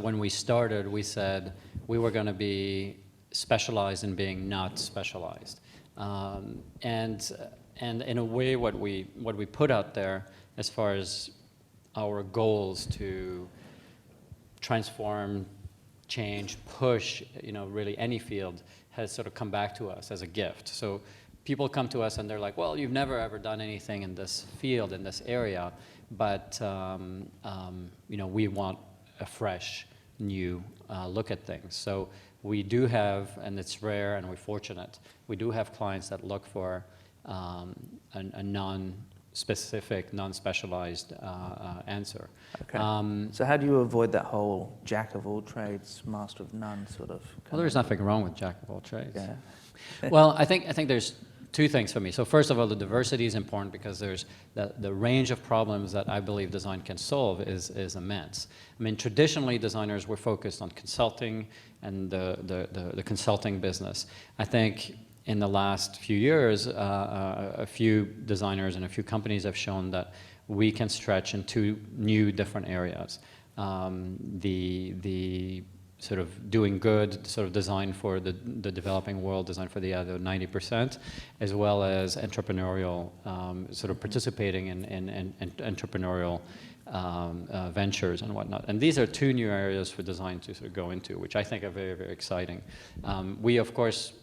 when we started, we said we were going to be specialized in being not specialized. And in a way, what we put out there as far as our goals to transform, change, push, really any field has sort of come back to us as a gift. So people come to us and they're like, well, you've never ever done anything in this field, in this area, but we want a fresh, new look at things. So we do have, and it's rare and we're fortunate, we do have clients that look for a non-specific, non-specialized answer. Okay. So how do you avoid that whole jack of all trades, master of none sort of? Well, there's nothing wrong with jack of all trades. Yeah. Well, I think there's two things for me. So first of all, the diversity is important because there's the range of problems that I believe design can solve is immense. I mean, traditionally, designers were focused on consulting and the consulting business. I think in the last few years, a few designers and a few companies have shown that we can stretch into new different areas. The sort of doing good, sort of design for the developing world, design for the other 90%, as well as entrepreneurial, sort of participating in entrepreneurial ventures and whatnot. And these are two new areas for design to sort of go into, which I think are very, very exciting. We, of course,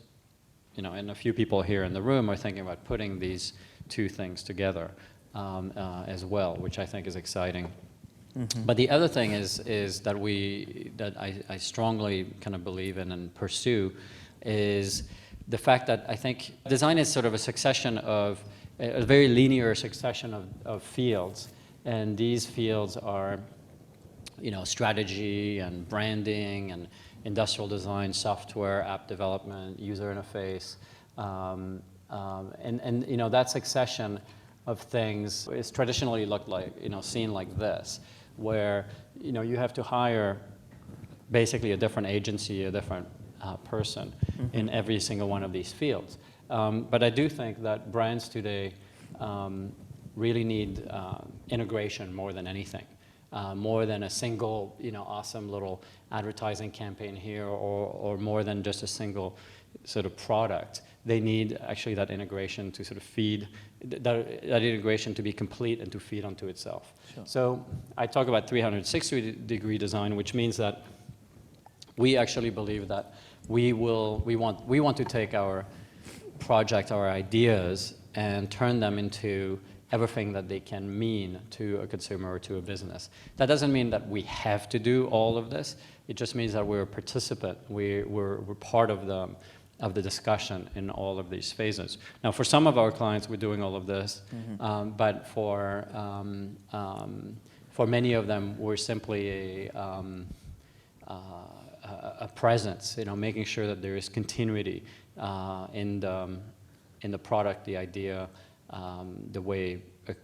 and a few people here in the room are thinking about putting these two things together as well, which I think is exciting. Mm-hmm. But the other thing is that I strongly kind of believe in and pursue is the fact that I think design is sort of a succession of, a very linear succession of fields. And these fields are, strategy and branding and industrial design, software, app development, user interface. And that succession of things is traditionally looked like, seen like this, where you have to hire basically a different agency, a different person in every single one of these fields. But I do think that brands today really need integration more than anything, more than a single awesome little advertising campaign here, or more than just a single sort of product. They need actually that integration to sort of feed, that integration to be complete and to feed onto itself. Sure. So I talk about 360-degree design, which means that we actually believe that we want to take our project, our ideas, and turn them into everything that they can mean to a consumer or to a business. That doesn't mean that we have to do all of this. It just means that we're a participant. We're part of the discussion in all of these phases. Now, for some of our clients, we're doing all of this, but for many of them, we're simply a presence, making sure that there is continuity in the product, the idea, the way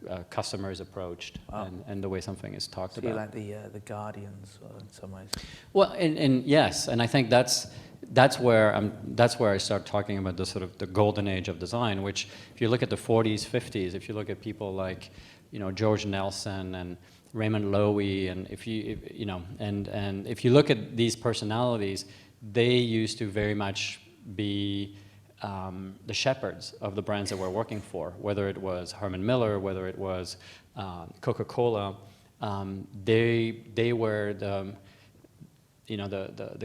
a customer is approached, and the way something is talked about. So you're like the guardians in some ways. Well, and yes, and I think that's where I start talking about the sort of the golden age of design. Which, if you look at the 40s, 50s, if you look at people like George Nelson and Raymond Loewy, and if you look at these personalities, they used to very much be the shepherds of the brands that we're working for, whether it was Herman Miller, whether it was Coca-Cola. They were the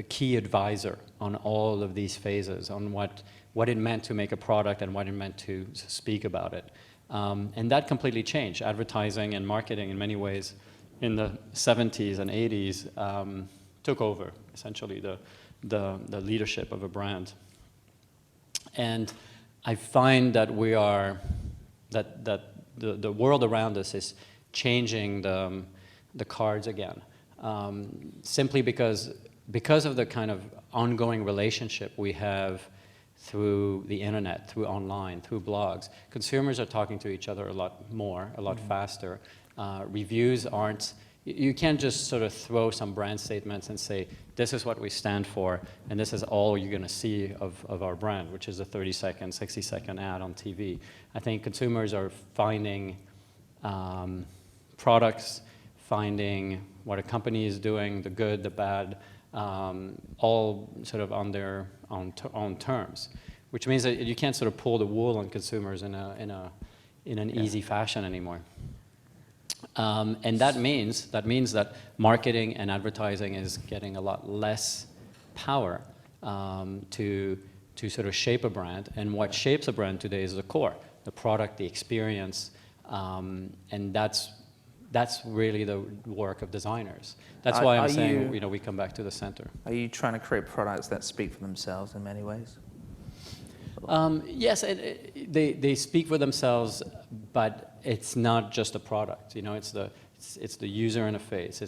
key advisor on all of these phases, on what it meant to make a product and what it meant to speak about it. And that completely changed. Advertising and marketing, in many ways, in the 70s and 80s, took over, essentially, the leadership of a brand. And I find that the world around us is changing the cards again, simply because of the kind of ongoing relationship we have through the internet, through online, through blogs. Consumers are talking to each other a lot more, a lot faster. Reviews aren't, you can't just sort of throw some brand statements and say, this is what we stand for, and this is all you're going to see of our brand, which is a 30-second, 60-second ad on TV. I think consumers are finding products, finding what a company is doing, the good, the bad, all sort of on their own terms, which means that you can't sort of pull the wool on consumers in an easy fashion anymore. And that means that marketing and advertising is getting a lot less power to sort of shape a brand. And what shapes a brand today is the core, the product, the experience, and that's really the work of designers. That's why I'm saying, we come back to the center. Are you trying to create products that speak for themselves in many ways? Yes, they speak for themselves, but it's not just a product. It's the user interface.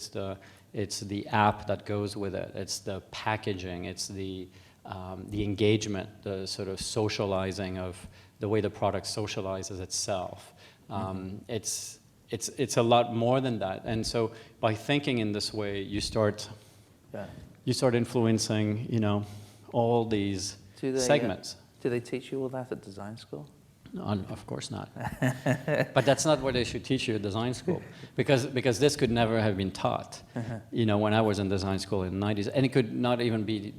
It's the app that goes with it. It's the packaging. It's the engagement, the sort of socializing of the way the product socializes itself. It's a lot more than that. And so by thinking in this way, you start influencing, all these segments. Do they teach you all that at design school? No, of course not. But that's not what they should teach you at design school, because this could never have been taught. When I was in design school in the 90s, and it could not even be.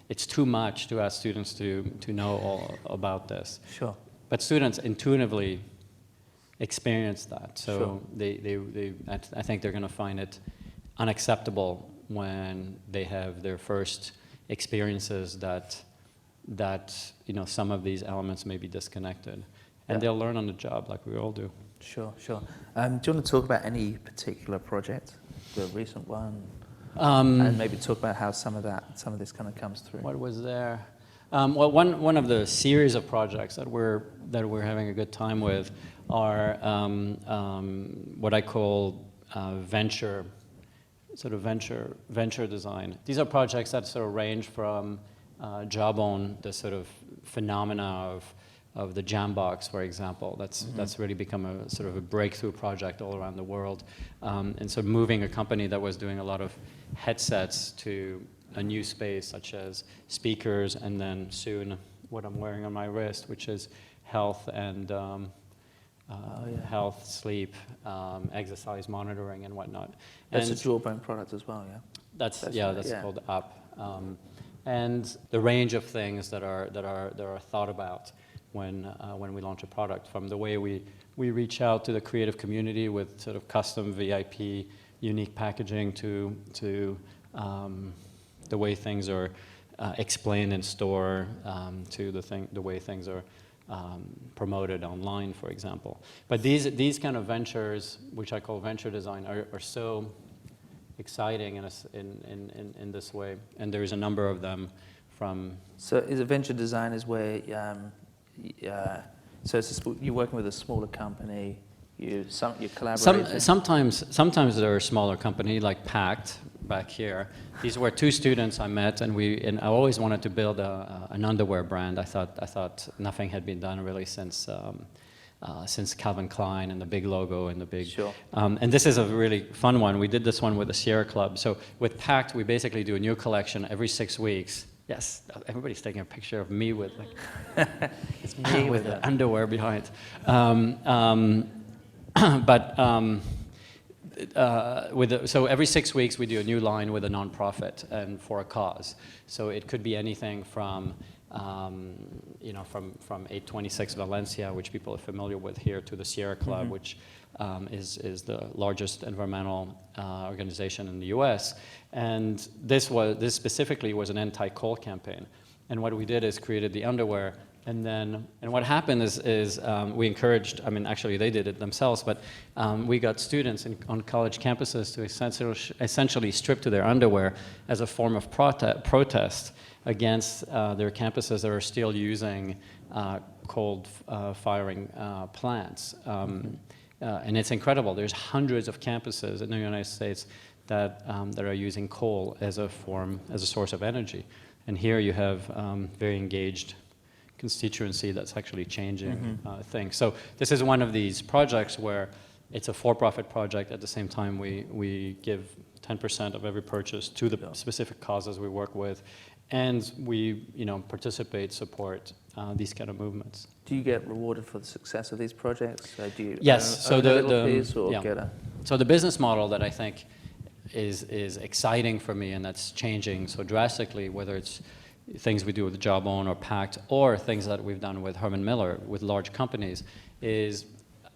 It's too much to ask students to know all about this. Sure. But students intuitively experience that, so I think they're going to find it unacceptable when they have their first experiences that some of these elements may be disconnected, and they'll learn on the job like we all do. Sure. Do you want to talk about any particular project, the recent one, and maybe talk about how some of this kind of comes through? What was there? Well, one of the series of projects that we're having a good time with are what I call venture design. These are projects that sort of range from Jawbone, the sort of phenomena of the Jambox, for example. That's really become a sort of a breakthrough project all around the world. And so moving a company that was doing a lot of headsets to a new space, such as speakers, and then soon what I'm wearing on my wrist, which is health and health, sleep, exercise monitoring, and whatnot. That's a Jawbone product as well, yeah? That's called Up. And the range of things that are thought about when we launch a product, from the way we reach out to the creative community with sort of custom VIP, unique packaging, to the way things are explained in store, to the way things are promoted online, for example. But these kind of ventures, which I call venture design, are so exciting in this way, and there's a number of them from. So is a venture design is where so you're working with a smaller company, you're collaborating. Sometimes they're a smaller company, like Pact back here. These were two students I met, and I always wanted to build an underwear brand. I thought nothing had been done really since Calvin Klein and the big logo and the big. Sure. And this is a really fun one. We did this one with the Sierra Club. So with Pact, we basically do a new collection every 6 weeks. Yes, everybody's taking a picture of me with it's me with the underwear behind. So every 6 weeks we do a new line with a nonprofit and for a cause. So it could be anything from from 826 Valencia, which people are familiar with here, to the Sierra Club, which is the largest environmental organization in the U.S. And this specifically was an anti-coal campaign. And what we did is created the underwear. And what happened is we encouraged, actually they did it themselves, but we got students on college campuses to essentially strip to their underwear as a form of protest against their campuses that are still using coal firing plants. And it's incredible. There's hundreds of campuses in the United States that are using coal as a source of energy. And here you have very engaged constituency that's actually changing things. So this is one of these projects where it's a for-profit project. At the same time, we give 10% of every purchase to the specific causes we work with, and we participate, support these kind of movements. Do you get rewarded for the success of these projects? Do you yes. own a little piece or get a? So the business model that I think is exciting for me and that's changing so drastically, whether it's things we do with Jawbone or Pact or things that we've done with Herman Miller, with large companies, is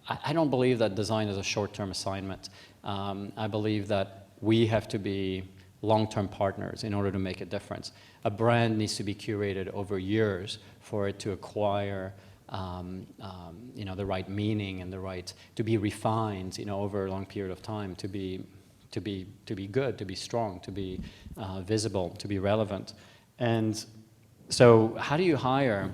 I don't believe that design is a short-term assignment. I believe that we have to be long-term partners in order to make a difference. A brand needs to be curated over years for it to acquire the right meaning and the right, to be refined, over a long period of time, to be good, to be strong, to be visible, to be relevant. And so how do you hire,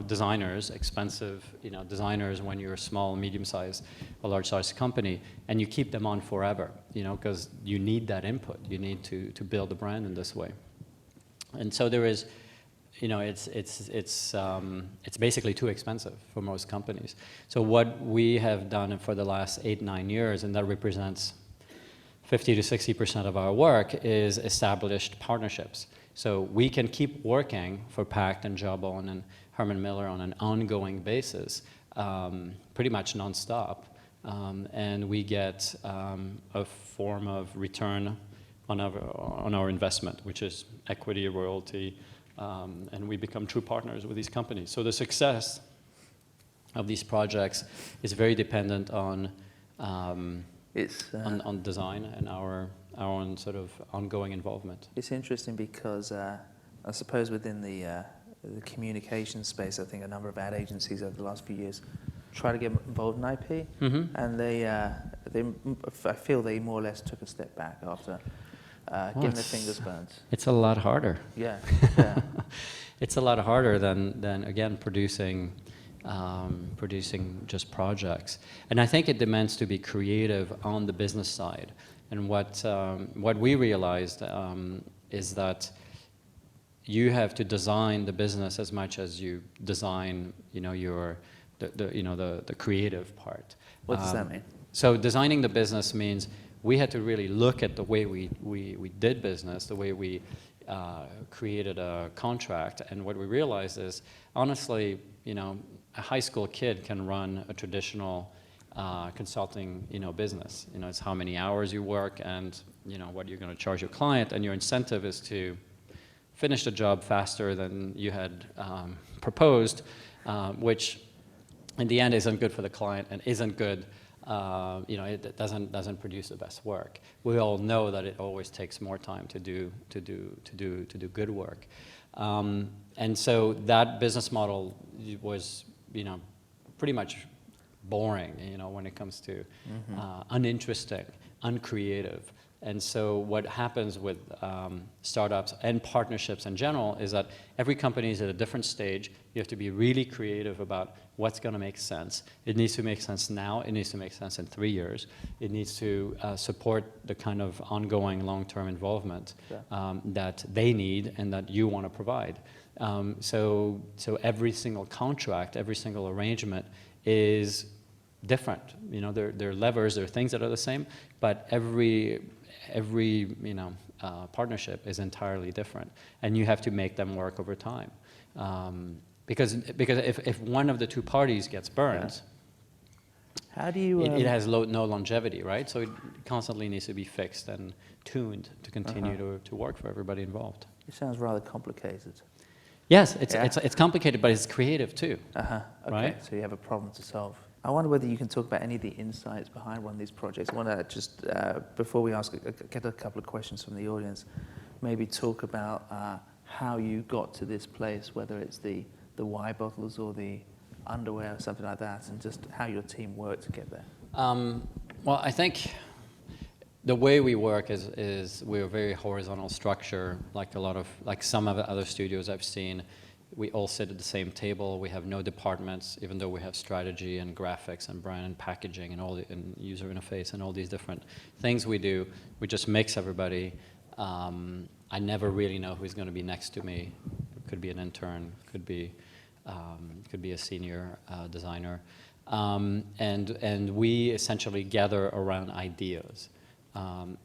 designers, expensive, designers when you're a small, medium-sized, or large-sized company, and you keep them on forever, because you need that input. You need to build a brand in this way. And so there is, it's basically too expensive for most companies. So what we have done for the last 8-9 years, and that represents 50 to 60% of our work, is established partnerships. So we can keep working for Pact and Jawbone and Herman Miller on an ongoing basis, pretty much nonstop, and we get a form of return on our investment, which is equity, royalty, and we become true partners with these companies. So the success of these projects is very dependent on design and our own sort of ongoing involvement. It's interesting because I suppose within the communication space, I think a number of ad agencies over the last few years try to get involved in IP, and I feel they more or less took a step back after getting their fingers burnt. It's a lot harder. Yeah. It's a lot harder than again producing just projects. And I think it demands to be creative on the business side. And what we realized is that you have to design the business as much as you design, the creative part. What does that mean? So designing the business means we had to really look at the way we did business, the way we created a contract, and what we realized is, honestly, a high school kid can run a traditional consulting, business. It's how many hours you work and, what you're going to charge your client, and your incentive is to finish the job faster than you had proposed, which in the end isn't good for the client and isn't good. It doesn't produce the best work. We all know that it always takes more time to do good work, and so that business model was pretty much boring. When it comes to uninteresting, uncreative. And so what happens with startups and partnerships in general is that every company is at a different stage. You have to be really creative about what's going to make sense. It needs to make sense now. It needs to make sense in 3 years. It needs to support the kind of ongoing long-term involvement that they need and that you want to provide. So every single contract, every single arrangement is different. There are levers, there are things that are the same, but every partnership is entirely different, and you have to make them work over time. Because if one of the two parties gets burned, how do you? It has no longevity, right? So it constantly needs to be fixed and tuned to continue to work for everybody involved. It sounds rather complicated. Yes, it's complicated, but it's creative too. Okay. Right? So you have a problem to solve. I wonder whether you can talk about any of the insights behind one of these projects. I want to just, before we get a couple of questions from the audience, maybe talk about how you got to this place, whether it's the Y bottles or the underwear or something like that, and just how your team worked to get there. Well, I think the way we work is we're a very horizontal structure, like some of the other studios I've seen. We all sit at the same table. We have no departments, even though we have strategy and graphics and brand and packaging and user interface and all these different things we do. We just mix everybody. I never really know who's going to be next to me. It could be an intern, could be a senior designer, and we essentially gather around ideas,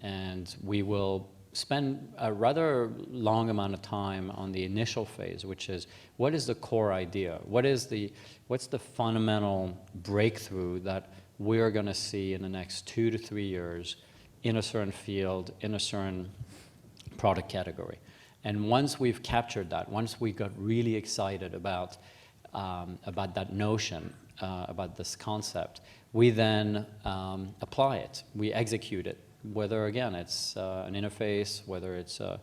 and we will spend a rather long amount of time on the initial phase, which is, what is the core idea? What's the fundamental breakthrough that we're going to see in the next 2 to 3 years in a certain field, in a certain product category. And once we've captured that, once we got really excited about that notion, about this concept, we then apply it, we execute it, whether, again, it's an interface, whether it's a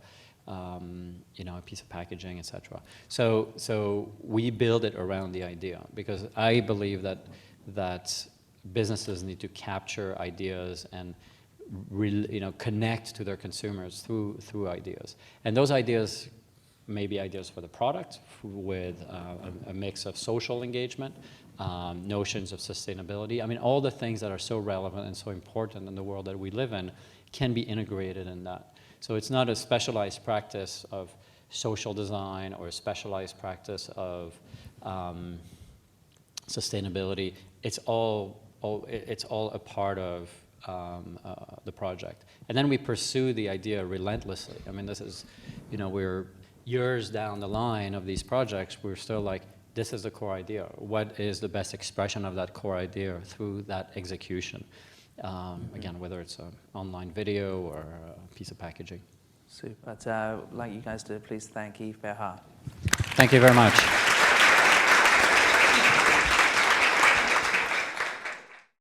piece of packaging, etc. So we build it around the idea, because I believe that businesses need to capture ideas and connect to their consumers through ideas. And those ideas may be ideas for the product with a mix of social engagement, notions of sustainability. I mean, all the things that are so relevant and so important in the world that we live in can be integrated in that. So it's not a specialized practice of social design or a specialized practice of sustainability. It's all a part of the project. And then we pursue the idea relentlessly. I mean, this is, we're years down the line of these projects, we're still like, this is the core idea. What is the best expression of that core idea through that execution? Again, whether it's an online video or a piece of packaging. Super. I'd like you guys to please thank Yves Béhar. Thank you very much.